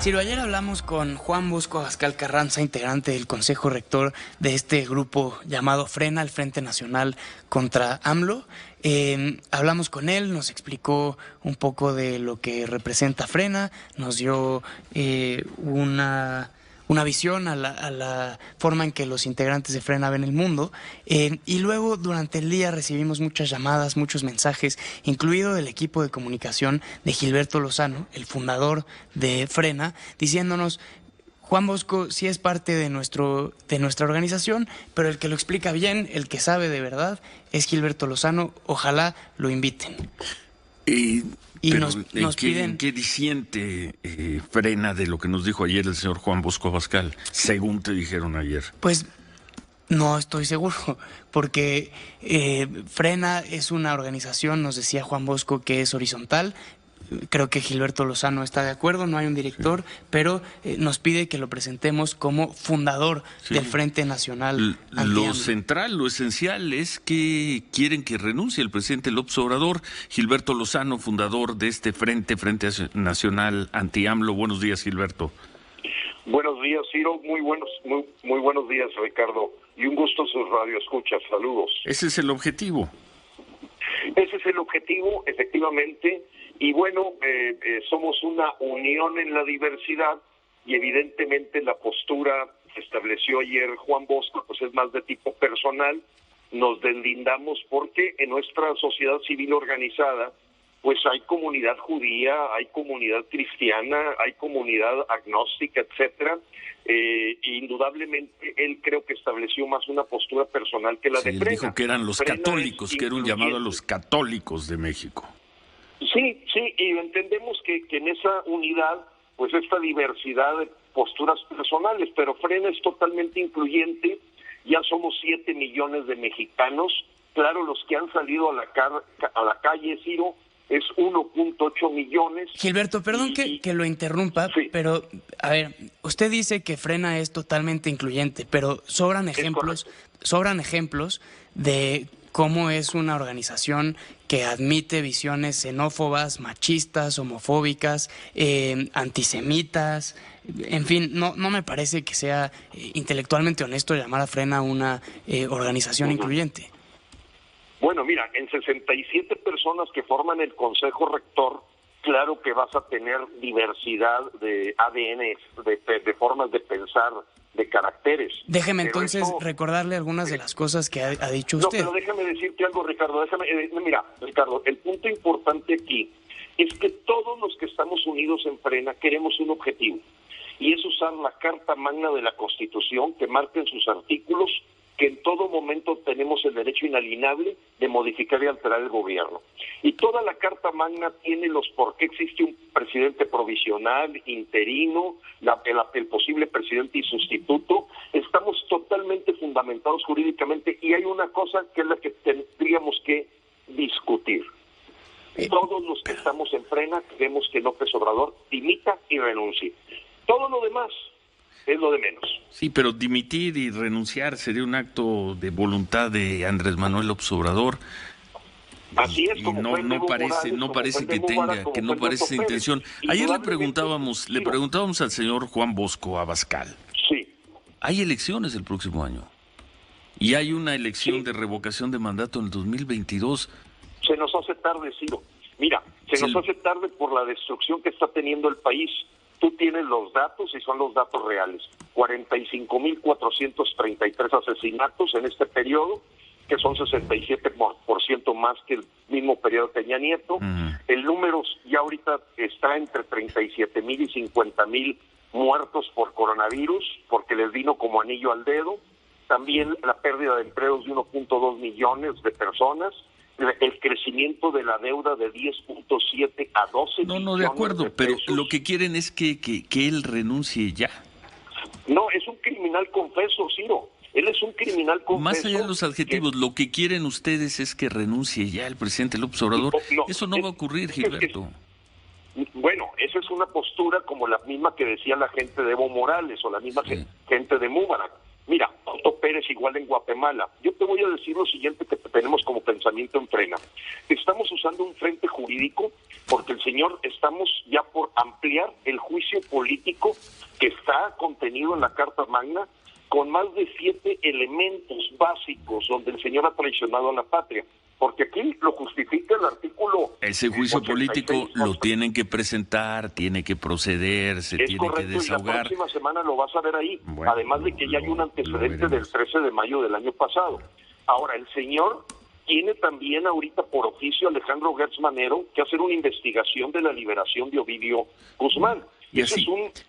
Ciro, ayer hablamos con Juan Bosco Abascal Carranza, integrante del Consejo Rector de este grupo llamado Frena, el Frente Nacional contra AMLO. Hablamos con él, nos explicó un poco de lo que representa Frena, nos dio una visión a la forma en que los integrantes de Frena ven el mundo, y luego durante el día recibimos muchas llamadas, muchos mensajes, incluido del equipo de comunicación de Gilberto Lozano, el fundador de Frena, diciéndonos: Juan Bosco sí es parte de nuestra organización, pero el que lo explica bien, el que sabe de verdad, es Gilberto Lozano, ojalá lo inviten. Y pero nos piden... ¿en qué disiente Frena de lo que nos dijo ayer el señor Juan Bosco Abascal, según te dijeron ayer? Pues no estoy seguro, porque Frena es una organización, nos decía Juan Bosco, que es horizontal. Creo que Gilberto Lozano está de acuerdo, no hay un director, pero nos pide que lo presentemos como fundador del Frente Nacional anti-AMLO. Lo central, lo esencial es que quieren que renuncie el presidente López Obrador. Gilberto Lozano, fundador de este Frente Nacional anti-AMLO. Buenos días, Gilberto. Buenos días, Ciro. Muy buenos días, Ricardo. Y un gusto sus radioescuchas. Saludos. Ese es el objetivo. Ese es el objetivo, efectivamente. Y bueno, somos una unión en la diversidad y evidentemente la postura que estableció ayer Juan Bosco pues es más de tipo personal. Nos deslindamos porque en nuestra sociedad civil organizada pues hay comunidad judía, hay comunidad cristiana, hay comunidad agnóstica, etcétera. Indudablemente él creo que estableció más una postura personal que la de Frena. Dijo que eran los católicos, que era un llamado a los católicos de México. Sí, y entendemos que en esa unidad, pues esta diversidad de posturas personales, pero Frena es totalmente incluyente. Ya somos 7 millones de mexicanos. Claro, los que han salido a la calle, Ciro, es 1.8 millones. Gilberto, perdón que lo interrumpa, sí. Pero, a ver, usted dice que Frena es totalmente incluyente, pero sobran ejemplos de cómo es una organización que admite visiones xenófobas, machistas, homofóbicas, antisemitas. En fin, no me parece que sea intelectualmente honesto llamar a Frena una organización incluyente. Bueno, mira, en 67 personas que forman el Consejo Rector, claro que vas a tener diversidad de ADN, de formas de pensar, de caracteres. Déjeme entonces recordarle algunas de las cosas que ha dicho usted. No, pero déjame decirte algo, Ricardo. Mira, Ricardo, el punto importante aquí es que todos los que estamos unidos en Frena queremos un objetivo, y es usar la Carta Magna de la Constitución, que marca en sus artículos que en todo momento tenemos el derecho inalienable de modificar y alterar el gobierno. Y toda la Carta Magna tiene los por qué existe un presidente provisional, interino, el posible presidente y sustituto. Estamos totalmente fundamentados jurídicamente, y hay una cosa que es la que tendríamos que discutir. Todos los que estamos en Frena queremos que López Obrador dimita y renuncie. Todo lo demás es lo de menos. Sí, pero dimitir y renunciar sería un acto de voluntad de Andrés Manuel López Obrador. Así es, como no parece que tenga, que no parece esa intención. Ayer le preguntábamos al señor Juan Bosco Abascal. Sí. Hay elecciones el próximo año y hay una elección de revocación de mandato en el 2022. Se nos hace tarde, Ciro. Mira, nos hace tarde por la destrucción que está teniendo el país. Tú tienes los datos y son los datos reales. 45.433 asesinatos en este periodo, que son 67% más que el mismo periodo de Peña Nieto. El número ya ahorita está entre 37,000 y 50,000 muertos por coronavirus, porque les vino como anillo al dedo. También la pérdida de empleos de 1.2 millones de personas. El crecimiento de la deuda de 10.7 a 12 millones. No, de acuerdo, pero lo que quieren es que él renuncie ya. No, es un criminal confeso, Ciro. Él es un criminal confeso. Más allá de los adjetivos, lo que quieren ustedes es que renuncie ya el presidente López Obrador. Eso no va a ocurrir, Gilberto. Bueno, esa es una postura como la misma que decía la gente de Evo Morales o la misma gente de Mubarak. Mira, Otto Pérez igual en Guatemala. Yo te voy a decir lo siguiente que tenemos como pensamiento en Frena. Estamos usando un frente jurídico porque el señor estamos ya por ampliar el juicio político que está contenido en la Carta Magna con más de 7 elementos básicos donde el señor ha traicionado a la patria. Porque aquí lo justifica el artículo... Ese juicio político lo tienen que presentar, tiene que proceder, se tiene correcto, que desahogar. Y la próxima semana lo vas a ver ahí, bueno, además de que ya hay un antecedente del 13 de mayo del año pasado. Ahora, el señor tiene también ahorita por oficio Alejandro Gertz Manero que hacer una investigación de la liberación de Ovidio Guzmán. Y ese así,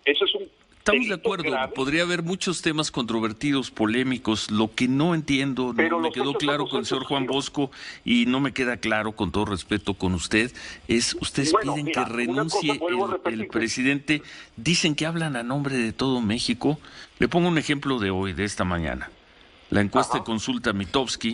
es un estamos de acuerdo, grave. Podría haber muchos temas controvertidos, polémicos. Lo que no entiendo, no me quedó claro con el señor Juan Bosco y no me queda claro, con todo respeto con usted, es ustedes piden que renuncie el presidente. Dicen que hablan a nombre de todo México. Le pongo un ejemplo de hoy, de esta mañana. La encuesta de consulta Mitofsky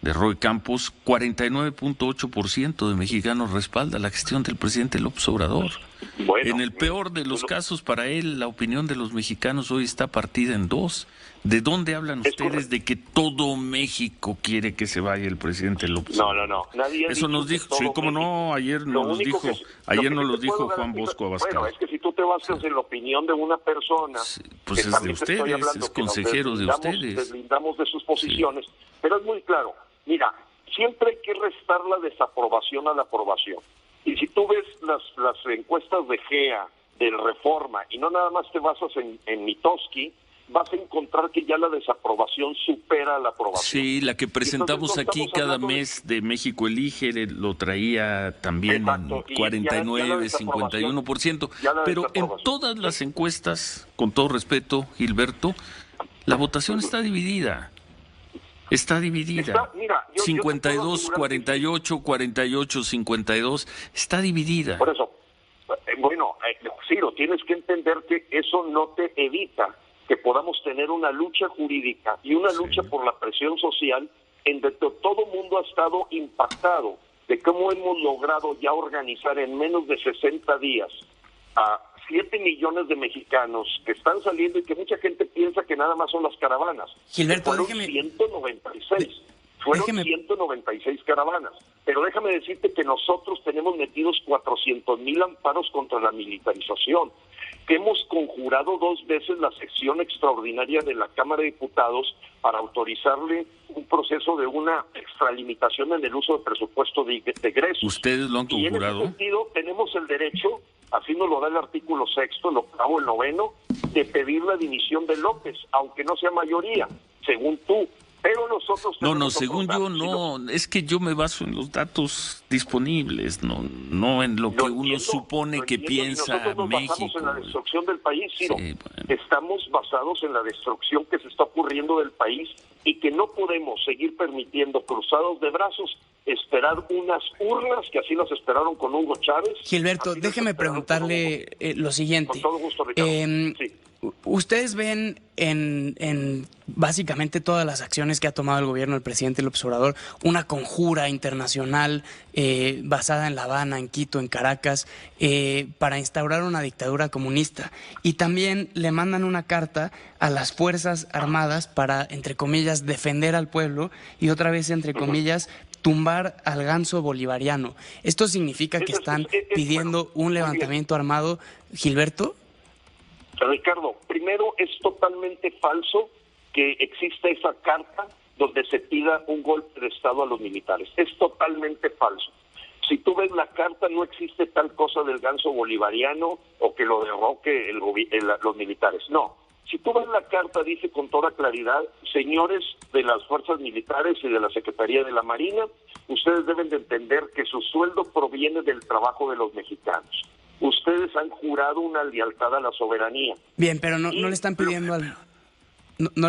de Roy Campos, 49.8% de mexicanos respalda la gestión del presidente López Obrador. Bueno, en el peor de los casos, para él, la opinión de los mexicanos hoy está partida en dos. ¿De dónde hablan ustedes de que todo México quiere que se vaya el presidente López Obrador? No. Nadie eso nos dijo, sí, cómo no, ayer nos dijo, ayer nos lo dijo Juan Bosco Abascal. Bueno, es que si tú te basas en la opinión de una persona, sí, pues es de ustedes, es consejero de ustedes. Deslindamos de sus posiciones, sí. Pero es muy claro. Mira, siempre hay que restar la desaprobación a la aprobación. Y si tú ves las encuestas de GEA, del Reforma, y no nada más te basas en Mitofsky, vas a encontrar que ya la desaprobación supera la aprobación. Sí, la que presentamos aquí cada mes de México Elige, lo traía también en 49, 51%. Pero en todas las encuestas, con todo respeto, Gilberto, la votación está dividida. Está dividida. Mira, 52, 48, 48, 52. Está dividida. Por eso, bueno, Ciro, tienes que entender que eso no te evita que podamos tener una lucha jurídica y una lucha por la presión social en donde todo mundo ha estado impactado de cómo hemos logrado ya organizar en menos de 60 días a 7 millones de mexicanos que están saliendo y que mucha gente piensa que nada más son las caravanas. Gilberto, fueron 196 caravanas. Pero déjame decirte que nosotros tenemos metidos 400,000 amparos contra la militarización, que hemos conjurado 2 veces la sección extraordinaria de la Cámara de Diputados para autorizarle un proceso de una extralimitación en el uso de presupuesto de egresos. ¿Ustedes lo han conjurado? Y en ese sentido tenemos el derecho, así nos lo da el artículo 6º, el 8º, el 9º, de pedir la dimisión de López, aunque no sea mayoría, según tú. Pero nosotros... No, según yo no, es que yo me baso en los datos disponibles, no en lo que uno supone que piensa México. Nosotros nos basamos en la destrucción del país, Ciro. Sí, bueno. Estamos basados en la destrucción que se está ocurriendo del país y que no podemos seguir permitiendo, cruzados de brazos, esperar unas urnas que así las esperaron con Hugo Chávez. Gilberto, déjeme preguntarle lo siguiente. Con todo gusto, Ricardo. Sí. ¿Ustedes ven en básicamente todas las acciones que ha tomado el gobierno del presidente López Obrador una conjura internacional basada en La Habana, en Quito, en Caracas, para instaurar una dictadura comunista? Y también le mandan una carta a las Fuerzas Armadas para, entre comillas, defender al pueblo y otra vez, entre comillas, tumbar al ganso bolivariano. ¿Esto significa que están pidiendo un levantamiento armado, Gilberto? Ricardo, primero es totalmente falso que exista esa carta donde se pida un golpe de Estado a los militares. Es totalmente falso. Si tú ves la carta, no existe tal cosa del ganso bolivariano o que lo derroque los militares. No. Si tú ves la carta, dice con toda claridad, señores de las fuerzas militares y de la Secretaría de la Marina, ustedes deben de entender que su sueldo proviene del trabajo de los mexicanos. Ustedes han jurado una lealtad a la soberanía. Bien, pero no le están pidiendo al... No, en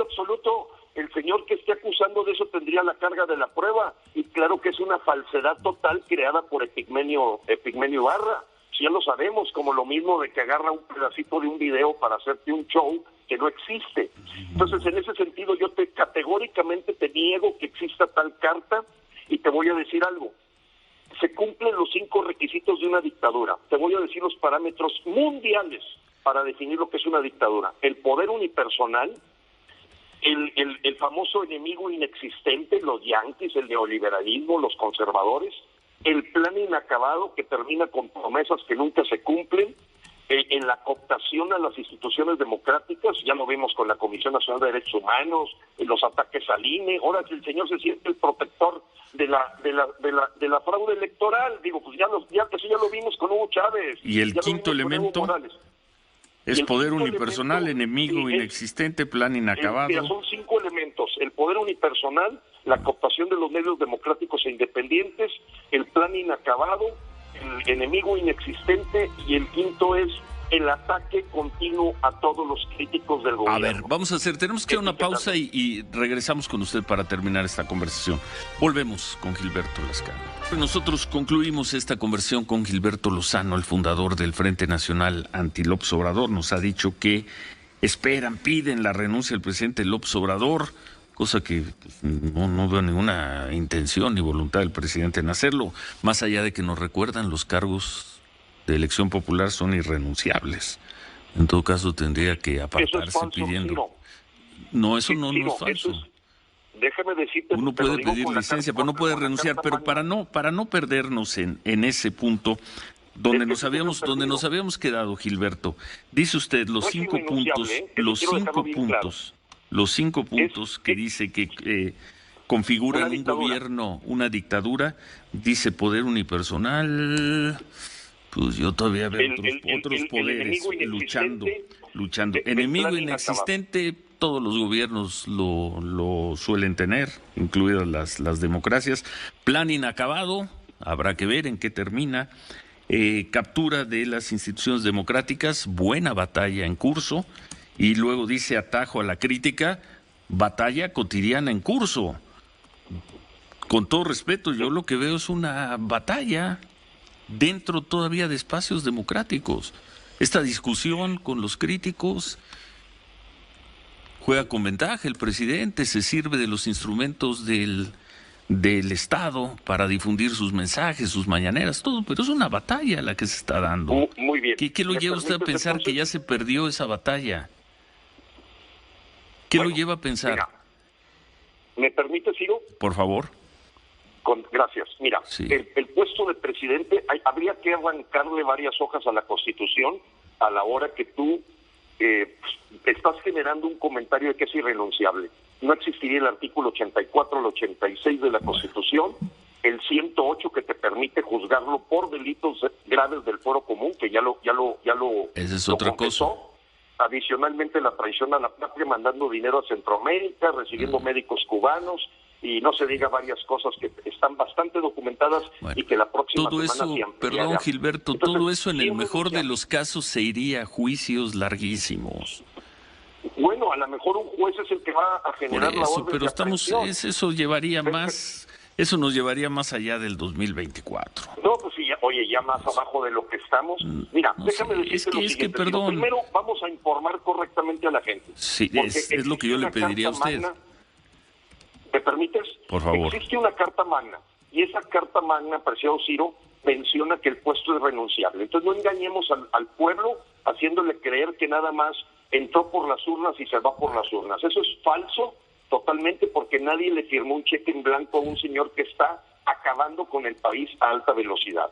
absoluto. El señor que esté acusando de eso tendría la carga de la prueba. Y claro que es una falsedad total creada por Epigmenio Ibarra. Si ya lo sabemos, como lo mismo de que agarra un pedacito de un video para hacerte un show que no existe. Entonces, en ese sentido, yo categóricamente te niego que exista tal carta y te voy a decir algo. Se cumplen los 5 requisitos de una dictadura. Te voy a decir los parámetros mundiales para definir lo que es una dictadura. El poder unipersonal, el famoso enemigo inexistente, los yanquis, el neoliberalismo, los conservadores, el plan inacabado que termina con promesas que nunca se cumplen, en la cooptación a las instituciones democráticas, ya lo vimos con la Comisión Nacional de Derechos Humanos, en los ataques al INE. Ahora que el señor se siente el protector de la fraude electoral, digo, pues ya lo vimos con Hugo Chávez. Y el quinto elemento es poder unipersonal, enemigo inexistente, plan inacabado. Mira, son 5 elementos: el poder unipersonal, la cooptación de los medios democráticos e independientes, el plan inacabado, el enemigo inexistente, y el quinto es el ataque continuo a todos los críticos del gobierno. A ver, tenemos que ir a una pausa y regresamos con usted para terminar esta conversación. Volvemos con Gilberto Lascano. Nosotros concluimos esta conversación con Gilberto Lozano, el fundador del Frente Nacional Anti-López Obrador. Nos ha dicho que piden la renuncia del presidente López Obrador, cosa que no veo ninguna intención ni voluntad del presidente en hacerlo, más allá de que nos recuerdan los cargos de elección popular son irrenunciables. En todo caso tendría que apartarse pidiendo. Ciro. No, eso no es falso. Déjame decirte, uno puede pedir licencia, pero no puede renunciar. Pero para no perdernos en ese punto donde nos habíamos quedado, Gilberto, dice usted los 5 puntos, los 5 puntos que dice que configuran un gobierno, una dictadura, dice poder unipersonal. Pues yo todavía veo otros poderes luchando. Enemigo inexistente, todos los gobiernos lo suelen tener, incluidas las democracias. Plan inacabado, habrá que ver en qué termina. Captura de las instituciones democráticas, buena batalla en curso. Y luego dice atajo a la crítica, batalla cotidiana en curso. Con todo respeto, yo lo que veo es una batalla dentro todavía de espacios democráticos. Esta discusión con los críticos juega con ventaja. El presidente se sirve de los instrumentos del Estado para difundir sus mensajes, sus mañaneras, todo, pero es una batalla la que se está dando. Muy bien. ¿Qué lo lleva usted a pensar que ya se perdió esa batalla? ¿Qué lo lleva a pensar? Mira, ¿me permite, Ciro? Por favor. Gracias. Mira, sí. el puesto de presidente, habría que arrancarle varias hojas a la Constitución a la hora que tú estás generando un comentario de que es irrenunciable. No existiría el artículo 84 al 86 de la Constitución, el 108 que te permite juzgarlo por delitos graves del Foro Común, que ya lo Esa es otra cosa. Adicionalmente, la traición a la patria, mandando dinero a Centroamérica, recibiendo médicos cubanos, y no se diga varias cosas que están bastante documentadas, y que la próxima todo semana eso, perdón, Gilberto, entonces, todo eso en el mejor de los casos se iría a juicios larguísimos. Bueno, a lo mejor un juez es el que va a generar la orden pero de aprehensión. Eso nos llevaría más allá del 2024. No, pues sí, ya más abajo de lo que estamos. Mira, déjame decirte lo siguiente. Perdón. Primero, vamos a informar correctamente a la gente. Sí, es lo que yo le pediría a usted. ¿Me permites? Por favor. Existe una carta magna, y esa carta magna, apreciado Ciro, menciona que el puesto es renunciable. Entonces no engañemos al pueblo haciéndole creer que nada más entró por las urnas y se va por las urnas. Eso es falso totalmente, porque nadie le firmó un cheque en blanco a un señor que está acabando con el país a alta velocidad.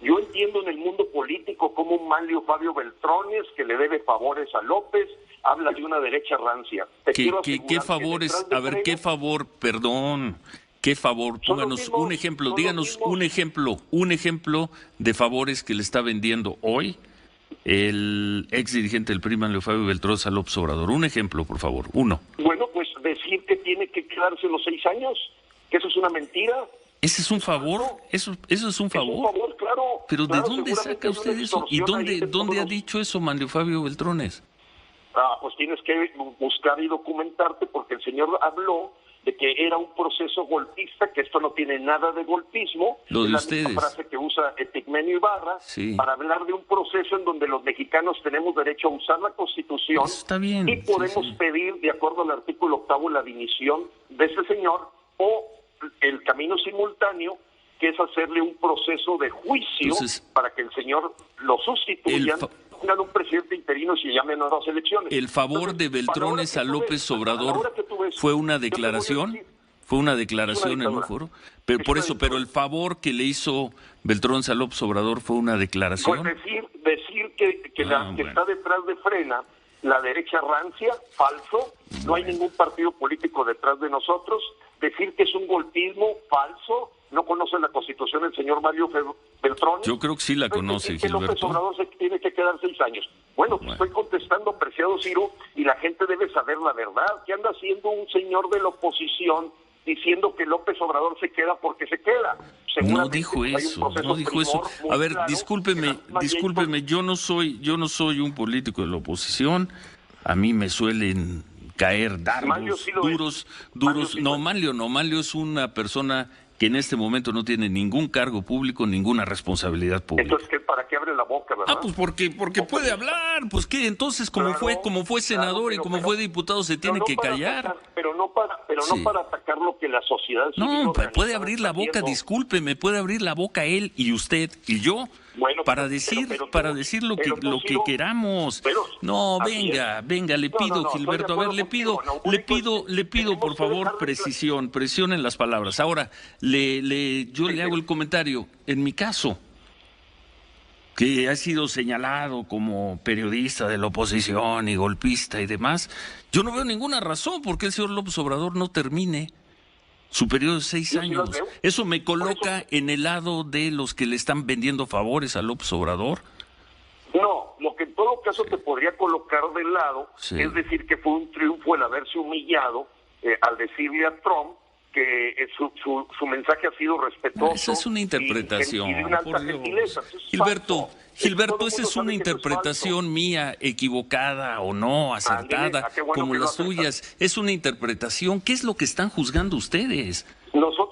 Yo entiendo en el mundo político como un Manlio Fabio Beltrones, que le debe favores a López, habla de una derecha rancia. ¿Qué favores? A ver, ¿qué favor? Perdón. ¿Qué favor? Pónganos un ejemplo, díganos un ejemplo de favores que le está vendiendo hoy el ex dirigente del PRI, Manlio Fabio Beltrones, a López Obrador. Un ejemplo, por favor, uno. Bueno, pues decir que tiene que quedarse los 6 años, que eso es una mentira. ¿Ese es un favor? ¿Eso es un favor? Es un favor, claro. ¿Pero claro, de dónde saca usted eso? ¿Y dónde ha dicho eso Manlio Fabio Beltrones? Pues tienes que buscar y documentarte, porque el señor habló de que era un proceso golpista, que esto no tiene nada de golpismo. Lo de es la ustedes. misma frase que usa Epigmenio Ibarra, sí, para hablar de un proceso en donde los mexicanos tenemos derecho a usar la Constitución. Eso está bien. Y podemos pedir, de acuerdo al artículo 8, la dimisión de ese señor, o el camino simultáneo, que es hacerle un proceso de juicio. Entonces, para que el señor lo sustituya pongan un presidente interino y se llamen a las elecciones. ¿El favor de Beltrones a López Obrador fue una declaración? ¿Fue una declaración en un foro? Pero por eso, pero el favor que le hizo Beltrones a López Obrador fue una declaración. Pues decir que está detrás de Frena la derecha rancia, falso, no hay ningún partido político detrás de nosotros, decir que es un golpismo, falso, no conoce la Constitución el señor Mario Beltrones. Yo creo que sí la conoce, que López Obrador se tiene que quedar 6 años. Bueno, estoy contestando, apreciado Ciro, y la gente debe saber la verdad. ¿Qué anda haciendo un señor de la oposición diciendo que López Obrador se queda porque se queda? No dijo eso, no dijo eso. A ver, claro, discúlpeme, yo no soy un político de la oposición. A mí me suelen caer dardos, duros. No, Manlio es una persona que en este momento no tiene ningún cargo público, ninguna responsabilidad pública. Entonces, ¿para qué abre la boca, verdad? Pues porque puede hablar, pues qué, entonces como fue senador y como fue diputado se tiene que callar. Pero no para atacar lo que la sociedad civil puede abrir la boca, discúlpeme, puede abrir la boca él y usted y yo. Para decir lo que queramos. Venga, le pido, Gilberto, a ver, le pido por favor precisión en las palabras. Ahora, yo le hago el comentario, en mi caso, que ha sido señalado como periodista de la oposición y golpista y demás, yo no veo ninguna razón por qué el señor López Obrador no termine su periodo de 6 años. ¿Eso me coloca en el lado de los que le están vendiendo favores a López Obrador? No, lo que en todo caso te podría colocar del lado es decir que fue un triunfo el haberse humillado al decirle a Trump que su mensaje ha sido respetuoso. Esa es una interpretación, por Dios. Gilberto, esa es una interpretación mía, equivocada o no, acertada, como las tuyas. Es una interpretación. ¿Qué es lo que están juzgando ustedes?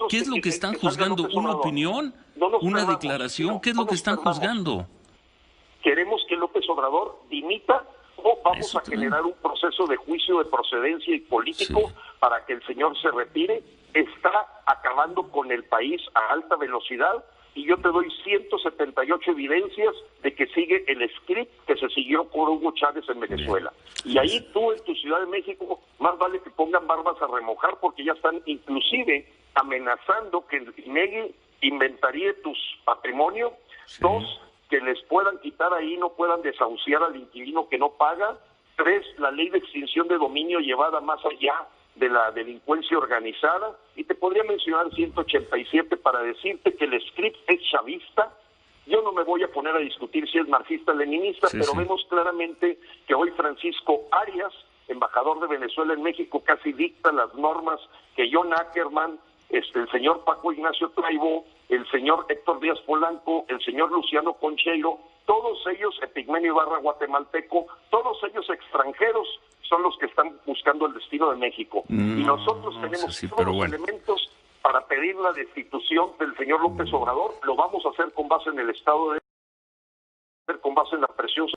¿Qué es lo que están juzgando? ¿Una opinión? ¿Una declaración? ¿Qué es lo que están juzgando? Queremos que López Obrador dimita o vamos a generar un proceso de juicio de procedencia y político para que el señor se retire. Está acabando con el país a alta velocidad y yo te doy 178 evidencias de que sigue el script que se siguió por Hugo Chávez en Venezuela. Y ahí tú en tu Ciudad de México más vale que pongan barbas a remojar porque ya están inclusive amenazando que el INEGI inventaría tus patrimonios. 2, que les puedan quitar ahí, no puedan desahuciar al inquilino que no paga. 3, la ley de extinción de dominio llevada más allá de la delincuencia organizada, y te podría mencionar 187 para decirte que el script es chavista. Yo no me voy a poner a discutir si es marxista-leninista, pero vemos claramente que hoy Francisco Arias, embajador de Venezuela en México, casi dicta las normas que John Ackerman, el señor Paco Ignacio Traibó, el señor Héctor Díaz Polanco, el señor Luciano Concheiro, todos ellos, Epigmenio Ibarra guatemalteco, todos ellos extranjeros, son los que están buscando el destino de México. Y nosotros tenemos todos los elementos para pedir la destitución del señor López Obrador. Lo vamos a hacer con base en el Estado de Derecho, con base en la presión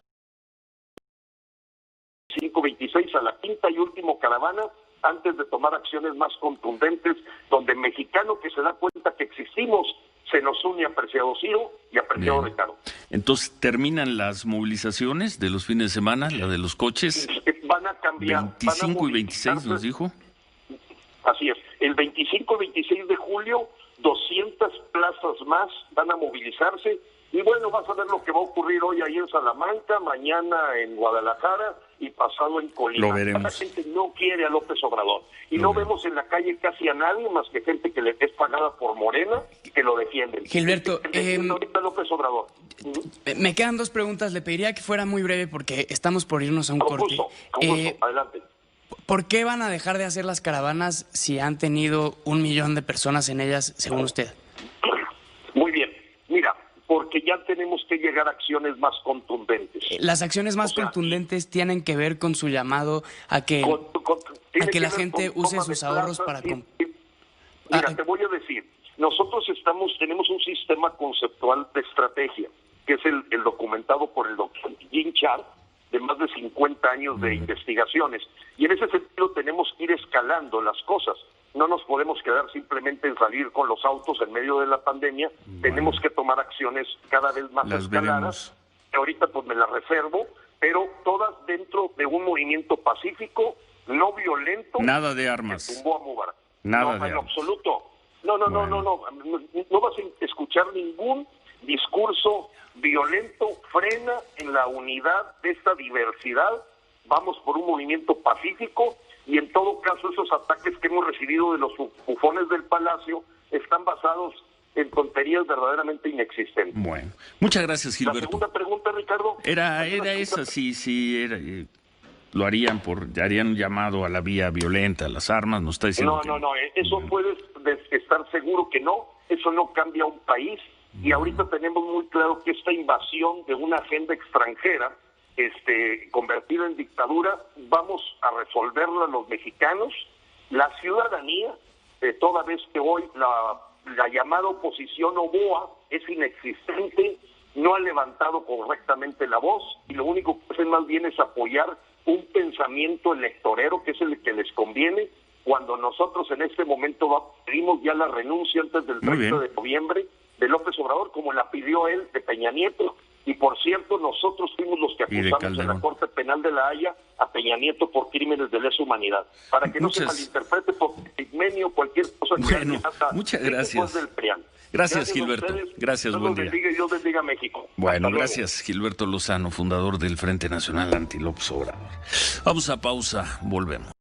526 a la quinta y última caravana, antes de tomar acciones más contundentes, donde el mexicano que se da cuenta que existimos se nos une, apreciado Ciro y apreciado Ricardo. Entonces, ¿terminan las movilizaciones de los fines de semana, la de los coches? Van a cambiar. 25 y 26 nos dijo. Así es. El 25 y 26 de julio, 200 plazas más van a movilizarse. Y bueno, vas a ver lo que va a ocurrir hoy ahí en Salamanca, mañana en Guadalajara y pasado en Colima. Lo veremos. La gente no quiere a López Obrador. Y no vemos en la calle casi a nadie más que gente que le es pagada por Morena y que lo defienden. Gilberto, López Obrador. Me quedan 2 preguntas. Le pediría que fuera muy breve porque estamos por irnos a un corte. Con gusto. Adelante. ¿Por qué van a dejar de hacer las caravanas si han tenido 1 millón de personas en ellas, según usted? Muy bien. Mira, porque ya tenemos que llegar a acciones más contundentes. Las acciones más contundentes tienen que ver con su llamado a que la gente use sus ahorros para... Mira, te voy a decir, nosotros tenemos un sistema conceptual de estrategia, que es el documentado por el doctor Jim Char, de más de 50 años de investigaciones. Y en ese sentido tenemos que ir escalando las cosas. No nos podemos quedar simplemente en salir con los autos en medio de la pandemia. Tenemos que tomar acciones cada vez más escaladas. ahorita pues me las reservo, pero todas dentro de un movimiento pacífico, no violento. Nada de armas. Que tumbó a Mubarak. Nada no, de en armas. absoluto. No vas a escuchar ningún discurso violento. Frena en la unidad de esta diversidad. Vamos por un movimiento pacífico y en todo caso esos ataques que hemos recibido de los bufones del Palacio están basados en tonterías verdaderamente inexistentes. Bueno, muchas gracias, Gilberto. La segunda pregunta, Ricardo. Era esa, sí, lo harían harían un llamado a la vía violenta, a las armas, nos está diciendo No, eso puedes estar seguro que no, eso no cambia un país, y ahorita tenemos muy claro que esta invasión de una agenda extranjera, convertida en dictadura, vamos a resolverla los mexicanos, la ciudadanía, toda vez que hoy la llamada oposición Novoa es inexistente, no ha levantado correctamente la voz, y lo único que hacen más bien es apoyar un pensamiento electorero que es el que les conviene, cuando nosotros en este momento pedimos ya la renuncia antes del 30 de noviembre de López Obrador, como la pidió él de Peña Nieto, y por cierto, nosotros fuimos los que acusamos en la Corte Penal de La Haya a Peña Nieto por crímenes de lesa humanidad, para que no se malinterprete por pigmenio cualquier cosa que muchas gracias. Del PRIAN. Gracias, Gilberto. Gracias, buen día. Dios bendiga a México. Bueno, gracias, Gilberto Lozano, fundador del Frente Nacional Anti López Obrador. Vamos a pausa, volvemos.